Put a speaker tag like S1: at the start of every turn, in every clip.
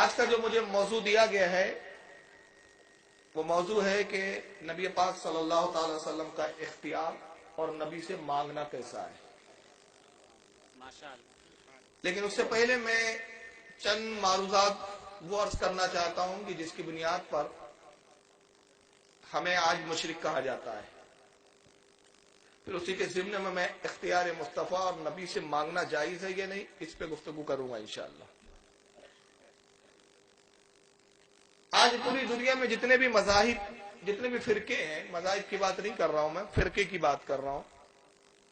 S1: آج کا جو مجھے موضوع دیا گیا ہے وہ موضوع ہے کہ نبی پاک صلی اللہ تعالی وسلم کا اختیار اور نبی سے مانگنا کیسا ہے. لیکن اس سے پہلے میں چند معروضات وہ عرض کرنا چاہتا ہوں کہ جس کی بنیاد پر ہمیں آج مشرک کہا جاتا ہے. پھر اسی کے ضمن میں اختیار مصطفیٰ اور نبی سے مانگنا جائز ہے یا نہیں اس پہ گفتگو کروں گا انشاءاللہ. آج پوری دنیا میں جتنے بھی مذاہب جتنے بھی فرقے ہیں، مذاہب کی بات نہیں کر رہا ہوں میں، فرقے کی بات کر رہا ہوں،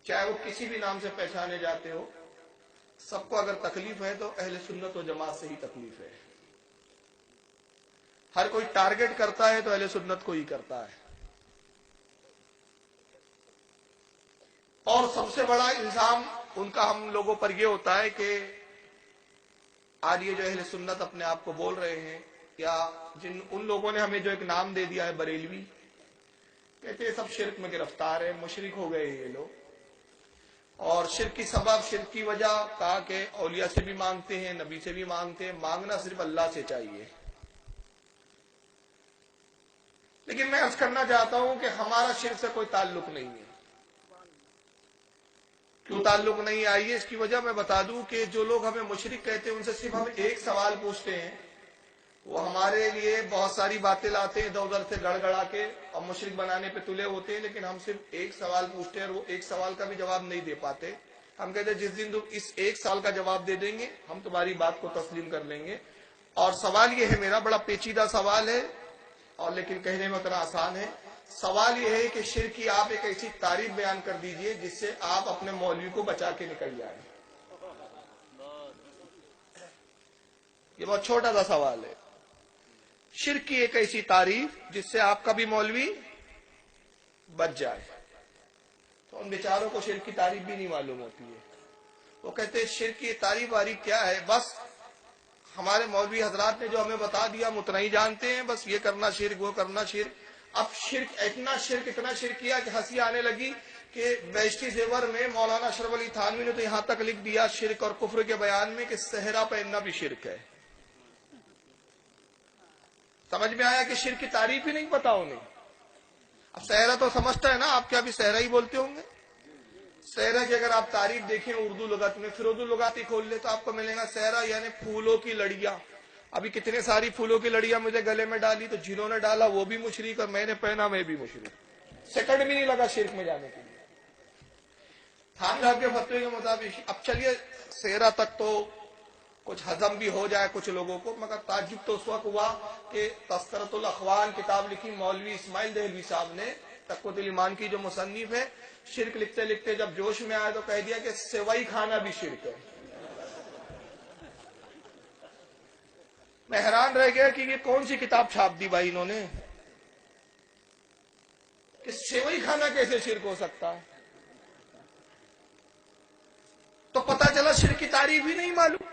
S1: چاہے وہ کسی بھی نام سے پہچانے جاتے ہو، سب کو اگر تکلیف ہے تو اہل سنت و جماعت سے ہی تکلیف ہے. ہر کوئی ٹارگٹ کرتا ہے تو اہل سنت کو ہی کرتا ہے. اور سب سے بڑا الزام ان کا ہم لوگوں پر یہ ہوتا ہے کہ آج یہ جو اہل سنت اپنے آپ کو بول رہے ہیں، یا ان لوگوں نے ہمیں جو ایک نام دے دیا ہے بریلوی، کہتے ہیں سب شرک میں گرفتار ہیں، مشرک ہو گئے یہ لوگ. اور شرک کی سبب، شرک کی وجہ کہا کہ اولیاء سے بھی مانگتے ہیں، نبی سے بھی مانگتے ہیں، مانگنا صرف اللہ سے چاہیے. لیکن میں عرض کرنا چاہتا ہوں کہ ہمارا شرک سے کوئی تعلق نہیں ہے. کیوں تعلق نہیں؟ آئیے اس کی وجہ میں بتا دوں کہ جو لوگ ہمیں مشرک کہتے ہیں ان سے صرف ہم ایک سوال پوچھتے ہیں، وہ ہمارے لیے بہت ساری باتیں لاتے ہیں ادھر ادھر سے گڑ گڑا کے اور مشرک بنانے پہ تلے ہوتے ہیں، لیکن ہم صرف ایک سوال پوچھتے ہیں اور وہ ایک سوال کا بھی جواب نہیں دے پاتے. ہم کہتے ہیں جس دن تم اس ایک سال کا جواب دے دیں گے ہم تمہاری بات کو تسلیم کر لیں گے. اور سوال یہ ہے، میرا بڑا پیچیدہ سوال ہے اور لیکن کہنے میں اتنا آسان ہے. سوال یہ ہے کہ شرک کی آپ ایک ایسی تعریف بیان کر دیجئے جس سے آپ اپنے مولوی کو بچا کے نکل جائیں. یہ بہت چھوٹا سا سوال ہے. شرک کی ایک ایسی تعریف جس سے آپ کا بھی مولوی بچ جائے. تو ان بیچاروں کو شرک کی تعریف بھی نہیں معلوم ہوتی ہے. وہ کہتے ہیں شرک کی تعریف واریف کیا ہے، بس ہمارے مولوی حضرات نے جو ہمیں بتا دیا ہم اتنا ہی جانتے ہیں، بس یہ کرنا شرک وہ کرنا شرک. اب شرک اتنا شرک کیا کہ ہنسی آنے لگی کہ بیشتی زیور میں مولانا اشرف علی تھانوی نے تو یہاں تک لکھ دیا شرک اور کفر کے بیان میں کہ صحرا پہننا بھی شرک ہے. سمجھ میں آیا کہ شرک کی تعریف ہی نہیں پتا انہیں. اب صحرا تو سمجھتا ہے نا، آپ کیا بھی صحرا ہی بولتے ہوں گے. صحرا کی اگر آپ تعریف دیکھیں اردو لغت میں، پھر اردو لغات ہی کھول لے تو آپ کو ملے گا صحرا یعنی پھولوں کی لڑیاں. ابھی کتنے ساری پھولوں کی لڑیاں مجھے گلے میں ڈالی تو جنہوں نے ڈالا وہ بھی مشرک اور میں نے پہنا میں بھی مشرک. سیکنڈ بھی نہیں لگا شرک میں جانے کے لیے. تھانوی صاحب کے فتوے کے مطابق اب چلیے صحرا تک تو کچھ ہضم بھی ہو جائے کچھ لوگوں کو، مگر تعجب تو اس وقت ہوا کہ تذکرۃ الاخوان کتاب لکھی مولوی اسماعیل دہلوی صاحب نے، تقویۃ الایمان کی جو مصنف ہے، شرک لکھتے لکھتے جب جوش میں آئے تو کہہ دیا کہ سیوئی کھانا بھی شرک ہے. میں حیران رہ گیا کہ یہ کون سی کتاب چھاپ دی بھائی انہوں نے کہ سیوئی کھانا کیسے شرک ہو سکتا ہے. تو پتہ چلا شرک کی تعریف ہی نہیں معلوم.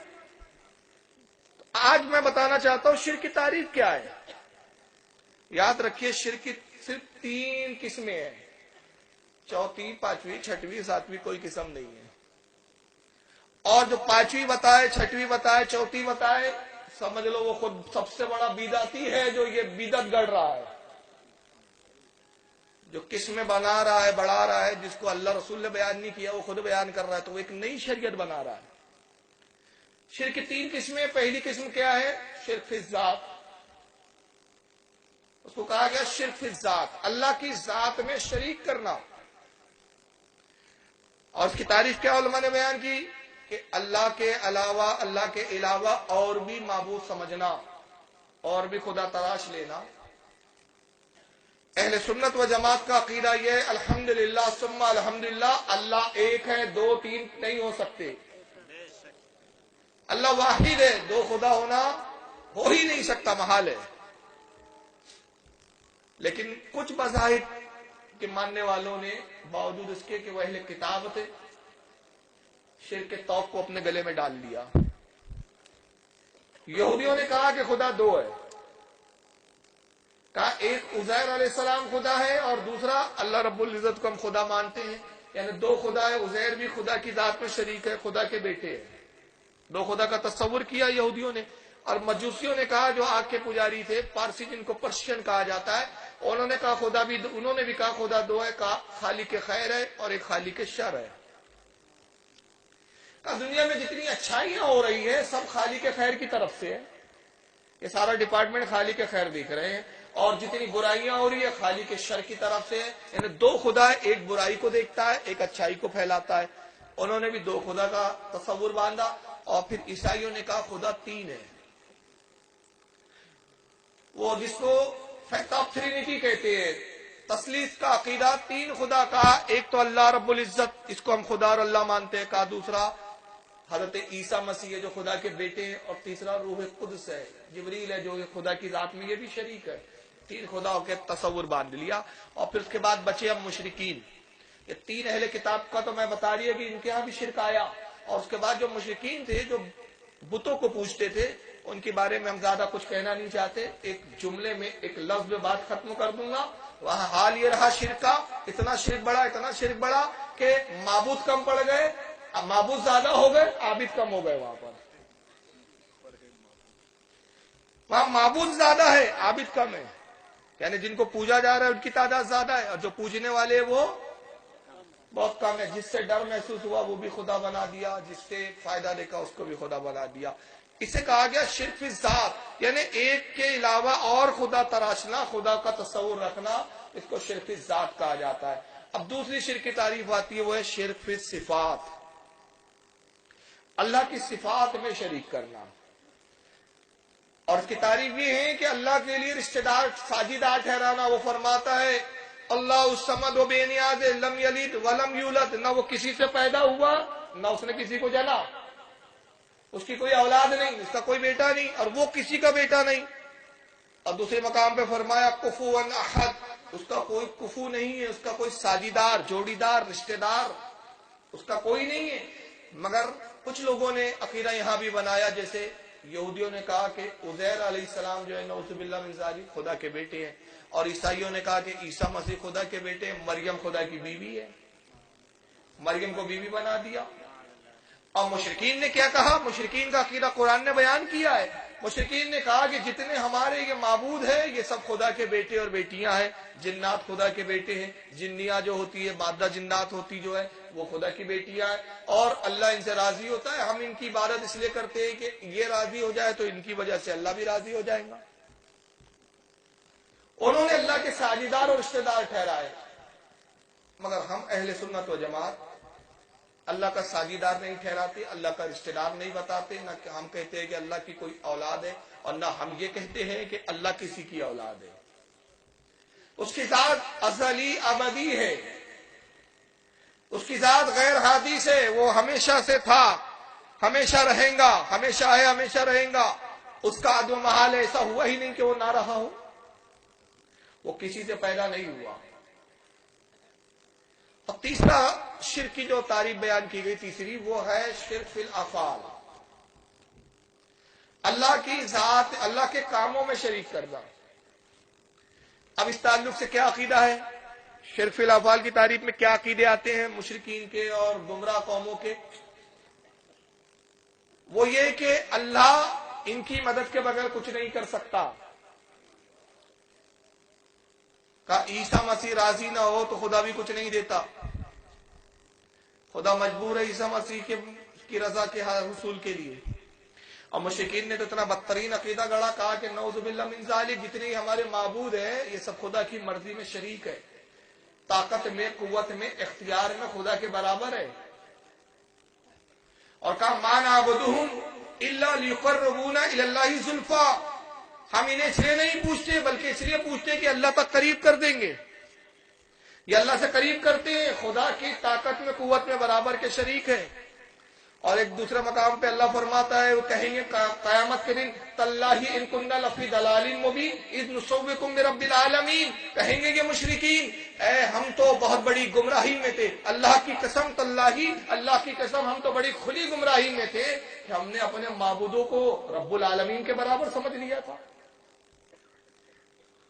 S1: آج میں بتانا چاہتا ہوں شرک کی تعریف کیا ہے. یاد رکھیے شرک کی صرف 3 قسمیں ہیں، چوتھی، پانچویں، چھٹویں، ساتویں کوئی قسم نہیں ہے. اور جو پانچویں بتائے، چھٹویں بتائے، چوتھی بتائے، سمجھ لو وہ خود سب سے بڑا بدعتی ہے جو یہ بدعت گڑ رہا ہے، جو قسمیں بنا رہا ہے، بڑھا رہا ہے، جس کو اللہ رسول نے بیان نہیں کیا وہ خود بیان کر رہا ہے، تو وہ ایک نئی شریعت بنا رہا ہے. شرک کی 3 قسمیں. پہلی قسم کیا ہے؟ شرک فی الذات. اس کو کہا گیا شرک فی الذات، اللہ کی ذات میں شریک کرنا. اور اس کی تعریف کیا علماء نے بیان کی کہ اللہ کے علاوہ اور بھی معبود سمجھنا اور بھی خدا تراش لینا. اہل سنت و جماعت کا عقیدہ یہ ہے الحمدللہ ثم الحمدللہ، اللہ ایک ہے، 2 3 نہیں ہو سکتے. اللہ واحد ہے، 2 خدا ہونا ہو ہی نہیں سکتا، محال ہے. لیکن کچھ مذاہب کے ماننے والوں نے باوجود اس کے کہ وہ اہل کتاب تھے، شرک کے توق کو اپنے گلے میں ڈال لیا. یہودیوں نے کہا کہ خدا 2 ہے. کہا ایک عزیر علیہ السلام خدا ہے اور دوسرا اللہ رب العزت کو ہم خدا مانتے ہیں، یعنی 2 خدا ہے. عزیر بھی خدا کی ذات میں شریک ہے، خدا کے بیٹے ہیں. 2 خدا کا تصور کیا یہودیوں نے. اور مجوسیوں نے کہا جو آگ کے پجاری تھے پارسی جن کو پرشین کہا جاتا ہے، انہوں نے کہا انہوں نے بھی کہا خدا دو ہے، کہا خالق خیر ہے اور ایک خالق شر ہے۔ کہا دنیا میں جتنی اچھائیاں ہو رہی ہے سب خالق خیر کی طرف سے ہے، یہ سارا ڈپارٹمنٹ خالق خیر دیکھ رہے ہیں، اور جتنی برائیاں ہو رہی ہے خالق شر کی طرف سے ہے، یعنی دو خدا ہے، ایک برائی کو دیکھتا ہے ایک اچھائی کو پھیلاتا ہے۔ انہوں نے بھی دو خدا کا تصور باندھا، اور پھر عیسائیوں نے کہا خدا تین ہے، وہ جس کو فیکٹ آف ٹرینٹی کہتے ہیں، تثلیث کا عقیدہ، تین خدا کا، ایک تو اللہ رب العزت، اس کو ہم خدا اور اللہ مانتے ہیں، کہا دوسرا حضرت عیسیٰ مسیح ہے جو خدا کے بیٹے ہیں، اور تیسرا روح قدس ہے، جبریل ہے جو خدا کی ذات میں یہ بھی شریک ہے۔ تین خداؤں کے تصور باندھ لیا، اور پھر اس کے بعد بچے ہم مشرکین۔ یہ تین اہل کتاب کا تو میں بتا رہی ہے کہ ان کے ہاں بھی شرک آیا، اور اس کے بعد جو مشرکین تھے جو بتوں کو پوجتے تھے ان کے بارے میں ہم زیادہ کچھ کہنا نہیں چاہتے، ایک جملے میں ایک لفظ میں بات ختم کر دوں گا۔ وہاں حال یہ رہا شرک کا، اتنا شرک بڑا کہ معبود کم پڑ گئے، معبود زیادہ ہو گئے، عابد کم ہو گئے۔ وہاں معبود زیادہ ہے عابد کم ہے، یعنی جن کو پوجا جا رہا ہے ان کی تعداد زیادہ ہے، اور جو پوجنے والے وہ بہت کم ہے۔ جس سے ڈر محسوس ہوا وہ بھی خدا بنا دیا، جس سے فائدہ دیکھا اس کو بھی خدا بنا دیا۔ اسے کہا گیا شرک فی ذات، یعنی ایک کے علاوہ اور خدا تراشنا، خدا کا تصور رکھنا، اس کو شرک فی ذات کہا جاتا ہے۔ اب دوسری شرک کی تعریف آتی ہے، وہ ہے شرک فی صفات، اللہ کی صفات میں شریک کرنا۔ اور اس کی تعریف یہ ہے کہ اللہ کے لیے رشتہ دار ساجیدار ٹھہرانا۔ وہ فرماتا ہے اللہ الصمد و بے نیاز لم یلد ولم یولد، نہ وہ کسی سے پیدا ہوا نہ اس نے کسی کو جنا، اس کی کوئی اولاد نہیں، اس کا کوئی بیٹا نہیں، اور وہ کسی کا بیٹا نہیں۔ اور دوسرے مقام پہ فرمایا کفوا احد، اس کا کوئی کفو نہیں ہے، اس کا کوئی ساجیدار، جوڑی دار، رشتہ دار اس کا کوئی نہیں ہے۔ مگر کچھ لوگوں نے عقیدہ یہاں بھی بنایا، جیسے یہودیوں نے کہا کہ عزیر علیہ السلام جو ہے نعوذ باللہ من ذالک خدا کے بیٹے ہیں، اور عیسائیوں نے کہا کہ عیسیٰ مسیح خدا کے بیٹے ہیں، مریم خدا کی بیوی ہے، مریم کو بیوی بنا دیا۔ اور مشرکین نے کیا کہا؟ مشرکین کا عقیدہ قرآن نے بیان کیا ہے۔ مشرکین نے کہا کہ جتنے ہمارے یہ معبود ہیں یہ سب خدا کے بیٹے اور بیٹیاں ہیں، جنات خدا کے بیٹے ہیں، جنیاں جو ہوتی ہے مادہ جنات ہوتی جو ہے وہ خدا کی بیٹیاں ہیں، اور اللہ ان سے راضی ہوتا ہے، ہم ان کی عبادت اس لیے کرتے ہیں کہ یہ راضی ہو جائے تو ان کی وجہ سے اللہ بھی راضی ہو جائے گا۔ انہوں نے اللہ کے ساجیدار اور رشتہ دار ٹھہرائے، مگر ہم اہل سنت و جماعت اللہ کا ساجیدار نہیں ٹھہراتے، اللہ کا رشتہ دار نہیں بتاتے، نہ کہ ہم کہتے ہیں کہ اللہ کی کوئی اولاد ہے، اور نہ ہم یہ کہتے ہیں کہ اللہ کسی کی اولاد ہے۔ اس کی ذات ازلی ابدی ہے، اس کی ذات غیر حادث ہے، وہ ہمیشہ سے تھا، ہمیشہ رہیں گا، ہمیشہ ہے، ہمیشہ رہیں گا۔ اس کا عدم محال ہے، ایسا ہوا ہی نہیں کہ وہ نہ رہا ہو، وہ کسی سے پیدا نہیں ہوا۔ اور تیسرا شرک کی جو تعریف بیان کی گئی تیسری، وہ ہے شرک فی الافعال، اللہ کی ذات، اللہ کے کاموں میں شریک کرنا۔ اب اس تعلق سے کیا عقیدہ ہے؟ شرک فی الافعال کی تعریف میں کیا عقیدے آتے ہیں مشرکین کے اور گمراہ قوموں کے؟ وہ یہ کہ اللہ ان کی مدد کے بغیر کچھ نہیں کر سکتا۔ کہ عیسیٰ مسیح راضی نہ ہو تو خدا بھی کچھ نہیں دیتا، خدا مجبور ہے عیسیٰ مسیح کی رضا کے حصول کے لیے۔ اور مشرکین نے تو اتنا بدترین عقیدہ گڑا، کہا کہ نعوذ باللہ من ذالک، جتنے ہمارے معبود ہیں یہ سب خدا کی مرضی میں شریک ہے، طاقت میں، قوت میں، اختیار میں خدا کے برابر ہے۔ اور کہا ما نعبدہم الا لیقربونا الی اللہ زلفی، ہم انہیں اس لیے نہیں پوچھتے بلکہ اس لیے پوچھتے کہ اللہ تک قریب کر دیں گے، یہ اللہ سے قریب کرتے ہیں، خدا کی طاقت میں، قوت میں برابر کے شریک ہیں۔ اور ایک دوسرے مقام پہ اللہ فرماتا ہے، وہ کہیں گے قیامت کے دن تاللہ ان کننا لفی ضلال مبین اذ نسویکم برب العالمین، کہیں گے یہ مشرکین اے ہم تو بہت بڑی گمراہی میں تھے، اللہ کی قسم تاللہ، اللہ کی قسم ہم تو بڑی کھلی گمراہی میں تھے کہ ہم نے اپنے معبودوں کو رب العالمین کے برابر سمجھ لیا تھا۔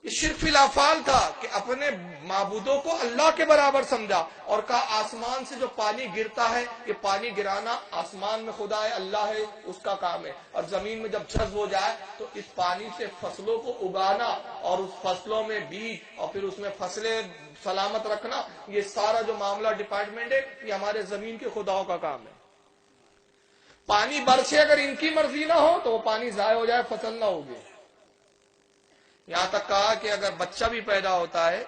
S1: یہ شرک فی الافعال تھا کہ اپنے معبودوں کو اللہ کے برابر سمجھا اور کہا آسمان سے جو پانی گرتا ہے یہ پانی گرانا آسمان میں خدا ہے، اللہ ہے، اس کا کام ہے، اور زمین میں جب جذب ہو جائے تو اس پانی سے فصلوں کو اگانا اور اس فصلوں میں بیج اور پھر اس میں فصلیں سلامت رکھنا، یہ سارا جو معاملہ ڈپارٹمنٹ ہے یہ ہمارے زمین کے خداؤں کا کام ہے۔ پانی برسے اگر ان کی مرضی نہ ہو تو وہ پانی ضائع ہو جائے، فصل نہ ہوگی۔ یہاں تک کہا کہ اگر بچہ بھی پیدا ہوتا ہے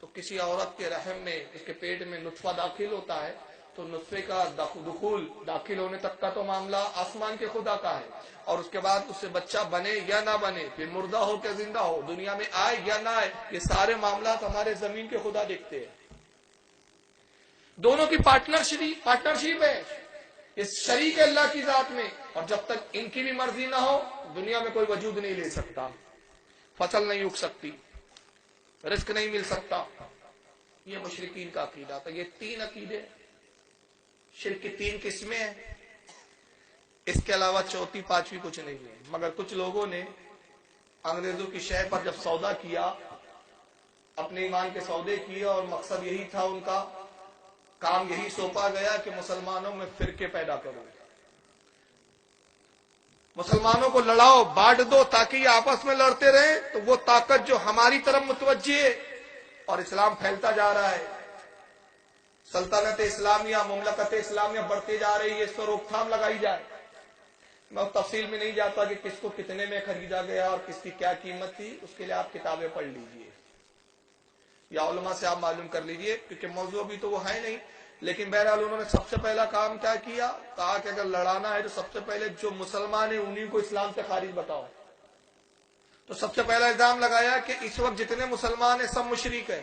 S1: تو کسی عورت کے رحم میں، اس کے پیٹ میں نطفہ داخل ہوتا ہے تو نطفے کا داخل ہونے تک کا تو معاملہ آسمان کے خدا کا ہے، اور اس کے بعد اس سے بچہ بنے یا نہ بنے، پھر مردہ ہو کہ زندہ ہو، دنیا میں آئے یا نہ آئے، یہ سارے معاملات ہمارے زمین کے خدا دیکھتے ہیں۔ دونوں کی پارٹنرشپ ہے، یہ شریک ہے اللہ کی ذات میں، اور جب تک ان کی بھی مرضی نہ ہو دنیا میں کوئی وجود نہیں لے سکتا، فصل نہیں اگ سکتی، رزق نہیں مل سکتا۔ یہ مشرکین کا عقیدہ تھا۔ یہ تین عقیدے، شرک کی تین قسمیں ہیں، اس کے علاوہ چوتھی پانچویں کچھ نہیں ہے۔ مگر کچھ لوگوں نے انگریزوں کی شے پر جب سودا کیا، اپنے ایمان کے سودے کیے، اور مقصد یہی تھا، ان کا کام یہی سونپا گیا کہ مسلمانوں میں فرقے پیدا کرو، مسلمانوں کو لڑاؤ، بانٹ دو تاکہ یہ آپس میں لڑتے رہیں، تو وہ طاقت جو ہماری طرف متوجہ ہے اور اسلام پھیلتا جا رہا ہے، سلطنت اسلامیہ، مملکت اسلامیہ بڑھتے جا رہی ہے، اس پر روک تھام لگائی جائے۔ میں تفصیل میں نہیں جاتا کہ کس کو کتنے میں خریدا گیا اور کس کی کیا قیمت تھی، اس کے لیے آپ کتابیں پڑھ لیجئے یا علماء سے آپ معلوم کر لیجئے، کیونکہ موضوع بھی تو وہ ہے نہیں۔ لیکن بہرحال انہوں نے سب سے پہلا کام کیا کیا، کہا کہ اگر لڑانا ہے تو سب سے پہلے جو مسلمان ہیں انہیں کو اسلام سے خارج بتاؤ۔ تو سب سے پہلا الزام لگایا کہ اس وقت جتنے مسلمان ہیں سب مشرک ہیں،